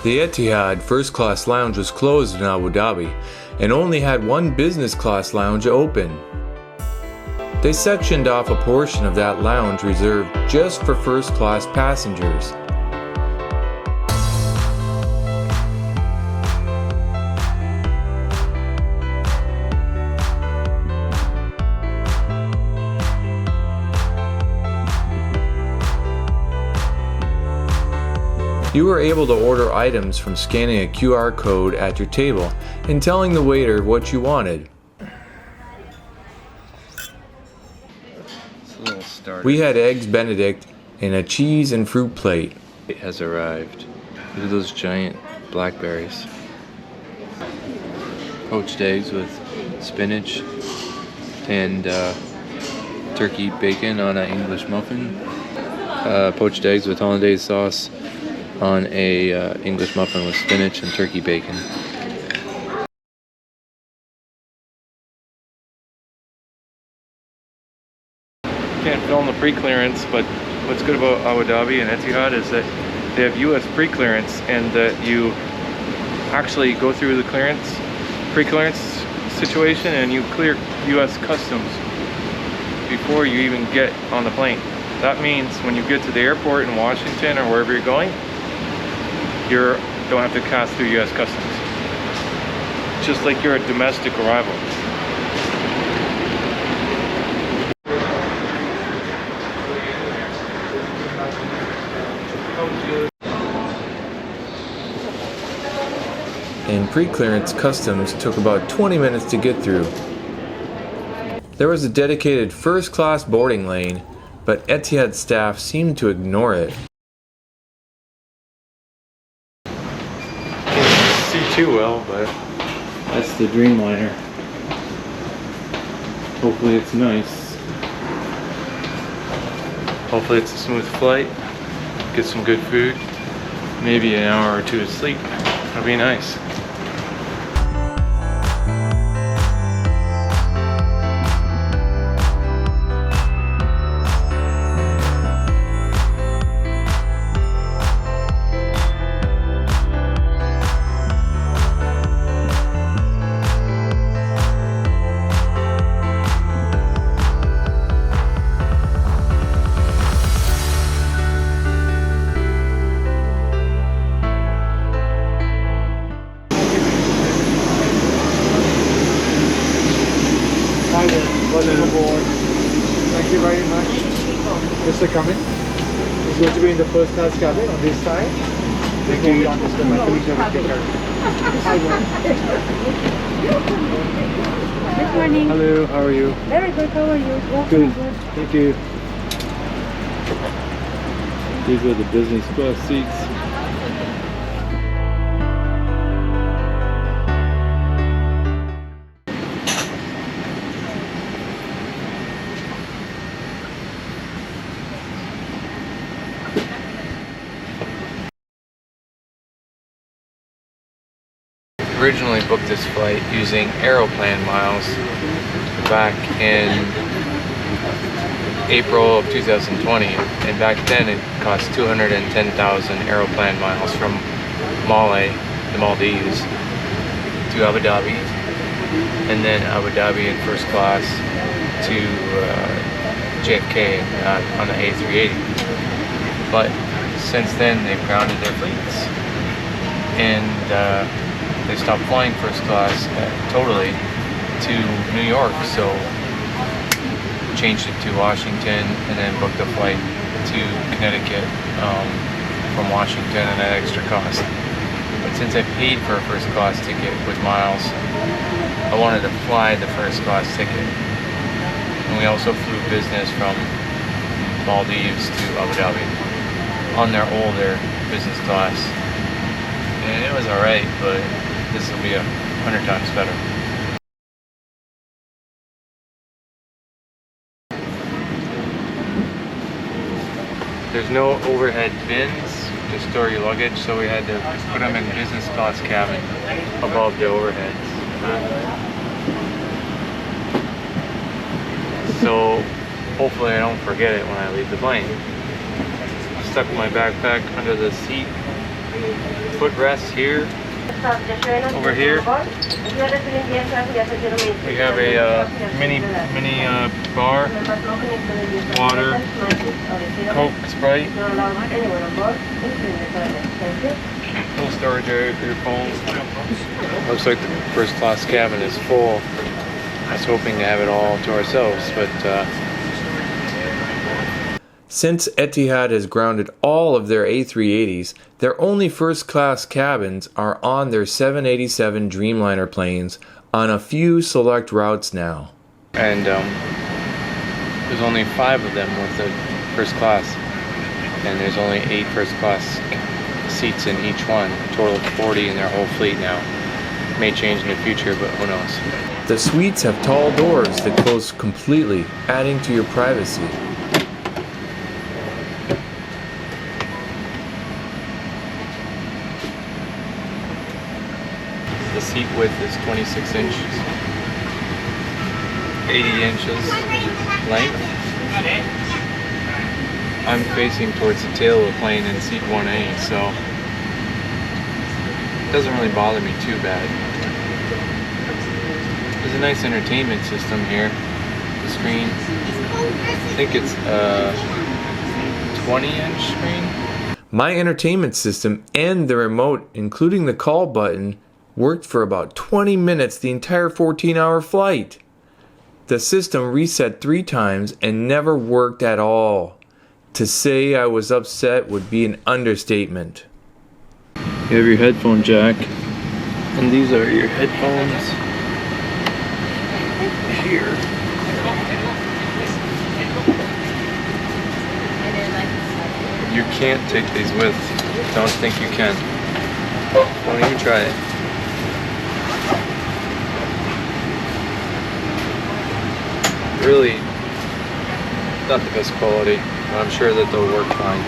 The Etihad First Class lounge was closed in Abu Dhabi and only had one business class lounge open. They sectioned off a portion of that lounge reserved just for first class passengers. You were able to order items from scanning a QR code at your table and telling the waiter what you wanted. We had eggs Benedict and a cheese and fruit plate. It has arrived. Look at those giant blackberries. Poached eggs with spinach and turkey bacon on an English muffin. Poached eggs with hollandaise sauce on a English muffin with spinach and turkey bacon. Can't film the pre-clearance, but what's good about Abu Dhabi and Etihad is that they have US pre-clearance, and that you actually go through the pre-clearance situation and you clear US customs before you even get on the plane. That means when you get to the airport in Washington or wherever you're going, you don't have to pass through US customs. Just like you're a domestic arrival. And pre-clearance customs took about 20 minutes to get through. There was a dedicated first-class boarding lane, but Etihad staff seemed to ignore it. Can't see too well, but that's the Dreamliner. Hopefully it's nice. Hopefully it's a smooth flight. Get some good food. Maybe an hour or two of sleep. That'd be nice. Welcome aboard. Thank you very much. Mr. Cummins is going to be in the first class cabin on this side. Thank you. Good morning. Hello, how are you? Very good, how are you? Good. Thank you. These are the business class seats. Originally booked this flight using Aeroplan miles back in April of 2020, and back then it cost 210,000 Aeroplan miles from Male, the Maldives, to Abu Dhabi, and then Abu Dhabi in first class to JFK on the A380. But since then they've grounded their fleets, and they stopped flying first class totally to New York, so changed it to Washington and then booked a flight to Connecticut from Washington at an extra cost. But since I paid for a first class ticket with miles, I wanted to fly the first class ticket. And we also flew business from Maldives to Abu Dhabi on their older business class. And it was alright, but this will be 100 times better. There's no overhead bins to store your luggage, so we had to put them in business class cabin above the overheads. So hopefully I don't forget it when I leave the plane. Stuck my backpack under the seat footrest here. Over here, we have a mini bar, water, Coke, Sprite, little storage area for your phone. Looks like the first class cabin is full. I was hoping to have it all to ourselves, but Since Etihad has grounded all of their A380s, their only first class cabins are on their 787 Dreamliner planes on a few select routes now. and there's only 5 of them with the first class, and there's only 8 first class seats in each one. A total of 40 in their whole fleet now. May change in the future, but who knows. The suites have tall doors that close completely, adding to your privacy. The seat width is 26 inches, 80 inches length. I'm facing towards the tail of the plane in seat 1A, so it doesn't really bother me too bad. There's a nice entertainment system here. The screen, I think it's a 20-inch screen. My entertainment system and the remote, including the call button, worked for about 20 minutes the entire 14-hour flight. The system reset 3 times and never worked at all. To say I was upset would be an understatement. You have your headphone jack, and these are your headphones here. You can't take these with. Don't think you can. Don't even try it. Really not the best quality, but I'm sure that they'll work fine.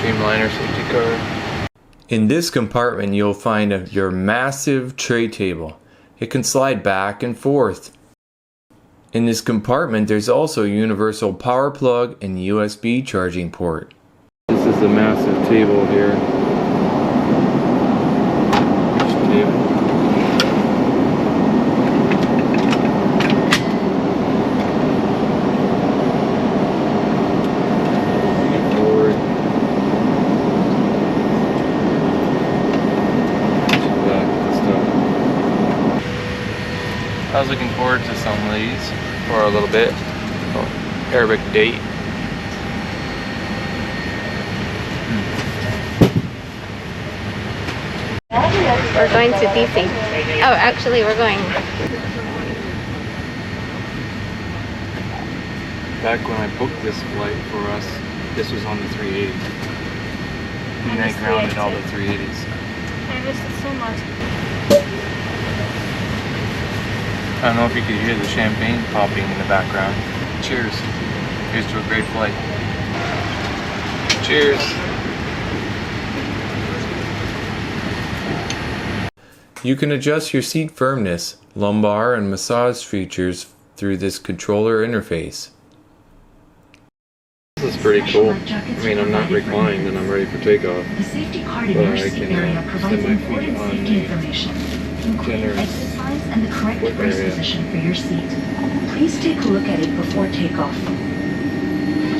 Dreamliner safety car. In this compartment you'll find your massive tray table. It can slide back and forth. In this compartment there's also a universal power plug and USB charging port. This is the massive table here. I was looking forward to some of these for a little bit. Arabic date. We're going to DC. Oh, actually, we're going. Back when I booked this flight for us, this was on the 380. And I grounded all the 380s. I missed it so much. I don't know if you could hear the champagne popping in the background. Cheers. Here's to a great flight. Cheers. You can adjust your seat firmness, lumbar, and massage features through this controller interface. This is pretty cool. I mean, I'm not reclined and I'm ready for takeoff. The safety card in But your I seat can area extend provides my feet important on safety the information, including generous exit signs and the correct foot brace area. position for your seat. Please take a look at it before takeoff.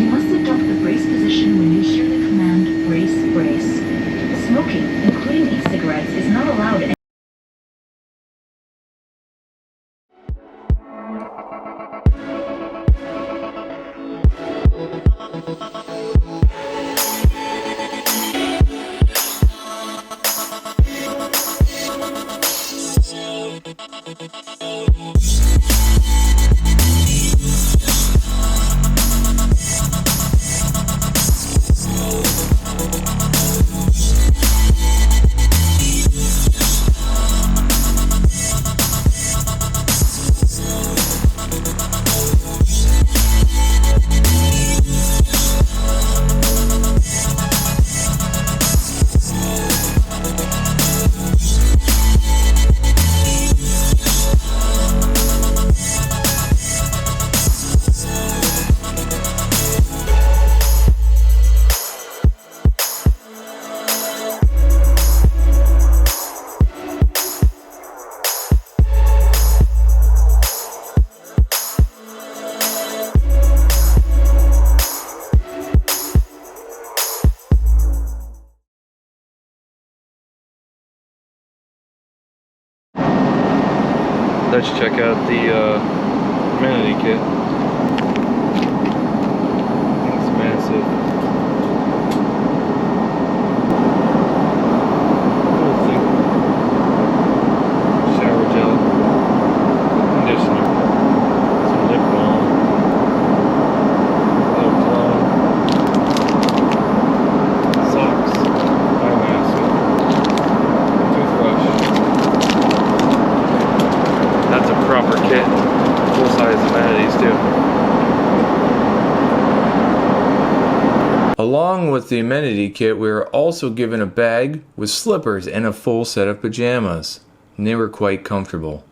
You must adopt the brace position when you hear the command brace, brace. Smoking, including e-cigarettes, is not allowed. Let's check out the Amenity kit. It's massive. Cool thing. Shower gel, conditioner, some lip balm, little cologne, socks, eye mask, toothbrush. That's a proper kit. Full-size amenities too. Along with the amenity kit, we were also given a bag with slippers and a full set of pajamas. And they were quite comfortable.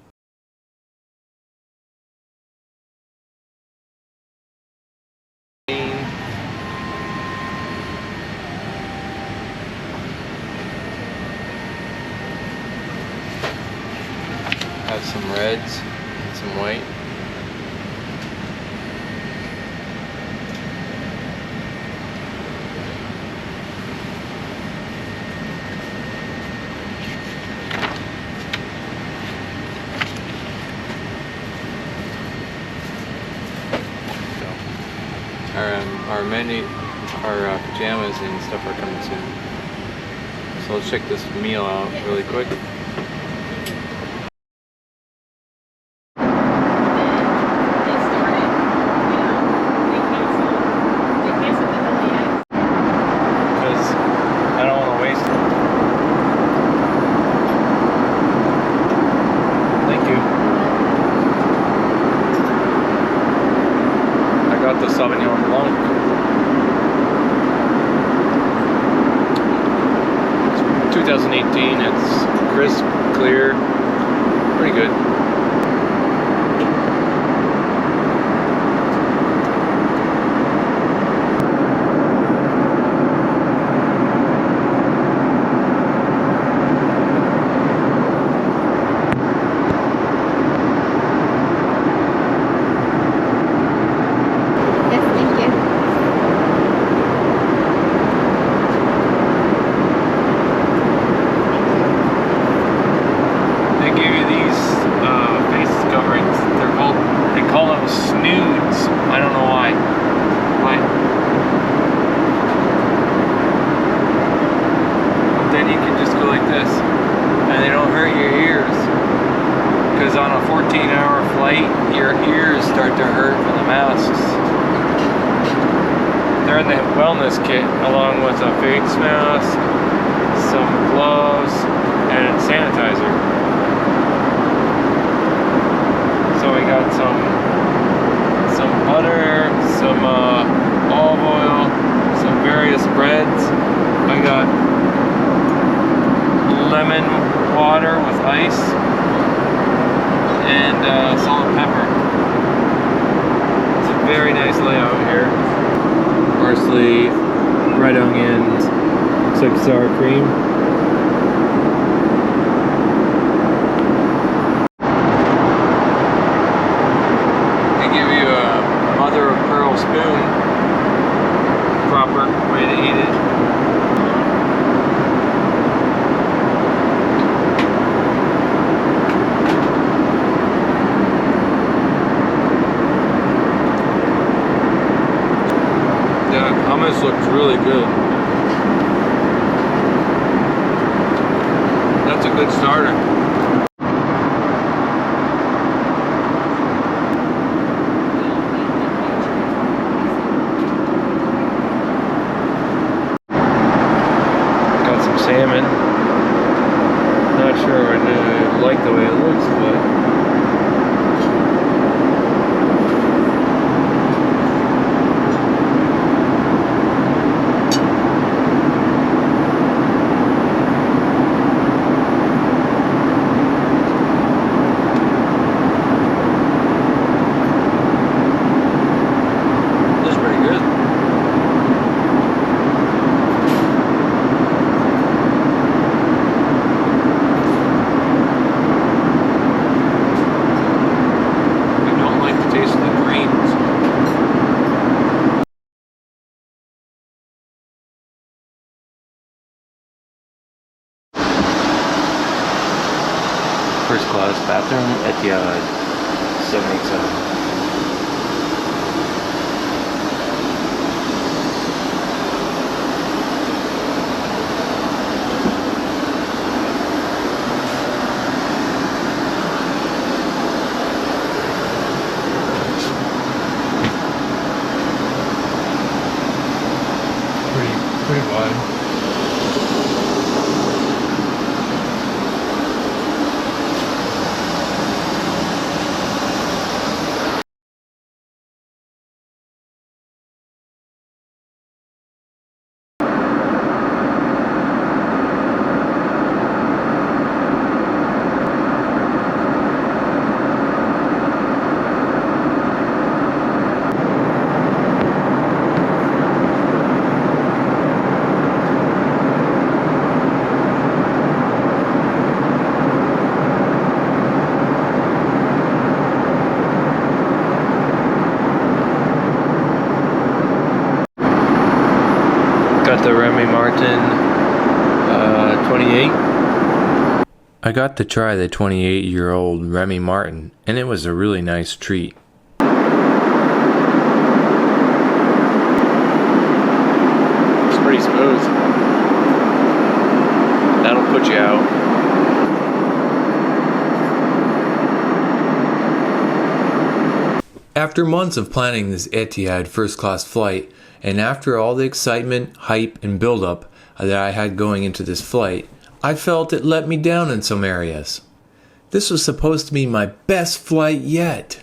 Have some reds and some white. Our pajamas and stuff are coming soon. So let's check this meal out really quick. Because I don't want to waste it. Thank you. I got the Sauvignon Blanc. 2018, it's crisp, clear, pretty good. Yes, thank you. They give you these face coverings. They call them snoods. I don't know why. But then you can just go like this, and they don't hurt your ears. Because on a 14-hour flight, your ears start to hurt from the masks. They're in the wellness kit, along with a face mask, some gloves, and sanitizer. So we got some butter, some olive oil, some various breads. I got lemon water with ice and salt and pepper. It's a very nice layout here. Parsley, red onions, looks like sour cream. Spoon, proper way to eat it. The hummus looks really good. That's a good starter. Salmon. Not sure I like the way it looks, but looks pretty good. First Class bathroom, Etihad 787. Pretty wide. Got the Remy Martin 28. I got to try the 28-year-old Remy Martin, and it was a really nice treat. It's pretty smooth. That'll put you out. After months of planning this Etihad First Class flight, and after all the excitement, hype, and build-up that I had going into this flight, I felt it let me down in some areas. This was supposed to be my best flight yet.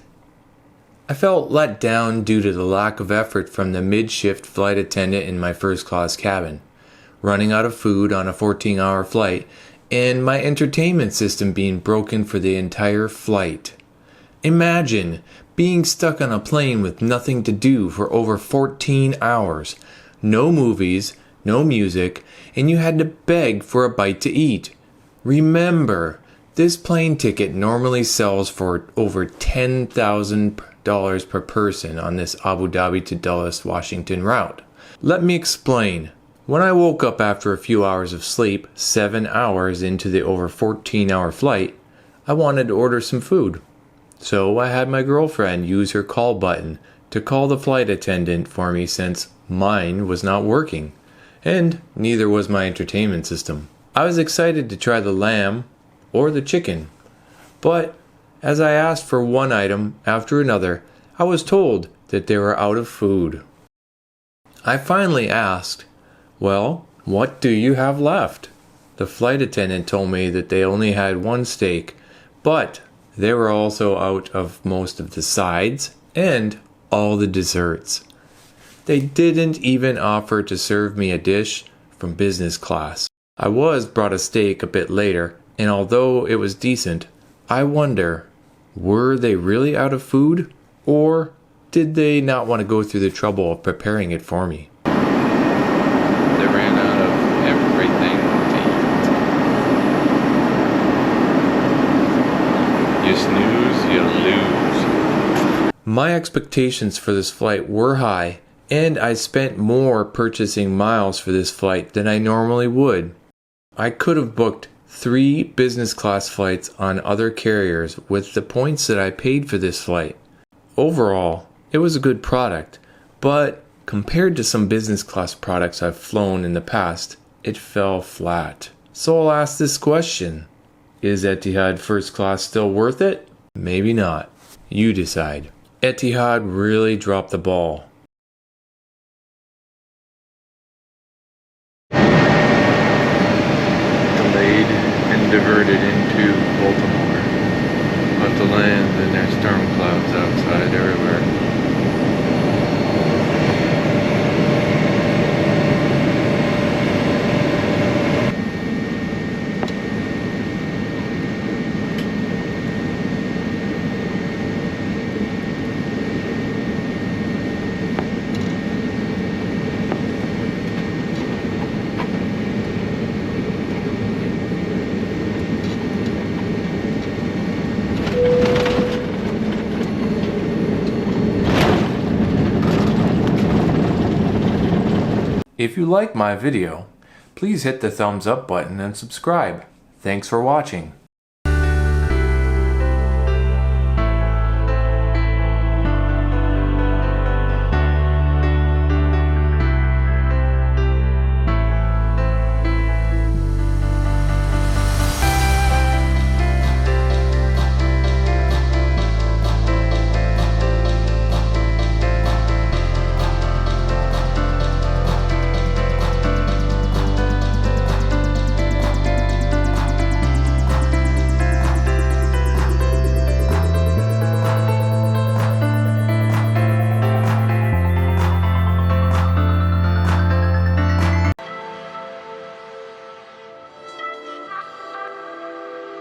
I felt let down due to the lack of effort from the mid-shift flight attendant in my first class cabin, running out of food on a 14-hour flight, and my entertainment system being broken for the entire flight. Imagine being stuck on a plane with nothing to do for over 14 hours, no movies, no music, and you had to beg for a bite to eat. Remember, this plane ticket normally sells for over $10,000 per person on this Abu Dhabi to Dulles, Washington route. Let me explain. When I woke up after a few hours of sleep, 7 hours into the over 14-hour flight, I wanted to order some food. So I had my girlfriend use her call button to call the flight attendant for me since mine was not working, and neither was my entertainment system. I was excited to try the lamb or the chicken, but as I asked for one item after another, I was told that they were out of food. I finally asked, "Well, what do you have left?" The flight attendant told me that they only had one steak, but they were also out of most of the sides and all the desserts. They didn't even offer to serve me a dish from business class. I was brought a steak a bit later, and although it was decent, I wonder, were they really out of food? Or did they not want to go through the trouble of preparing it for me? They ran out of everything to eat. You snooze, you lose. My expectations for this flight were high, and I spent more purchasing miles for this flight than I normally would. I could have booked 3 business class flights on other carriers with the points that I paid for this flight. Overall, it was a good product, but compared to some business class products I've flown in the past, it fell flat. So I'll ask this question. Is Etihad First Class still worth it? Maybe not. You decide. Etihad really dropped the ball. Delayed and diverted into Baltimore. About to land and there's storm clouds outside everywhere. If you like my video, please hit the thumbs up button and subscribe. Thanks for watching.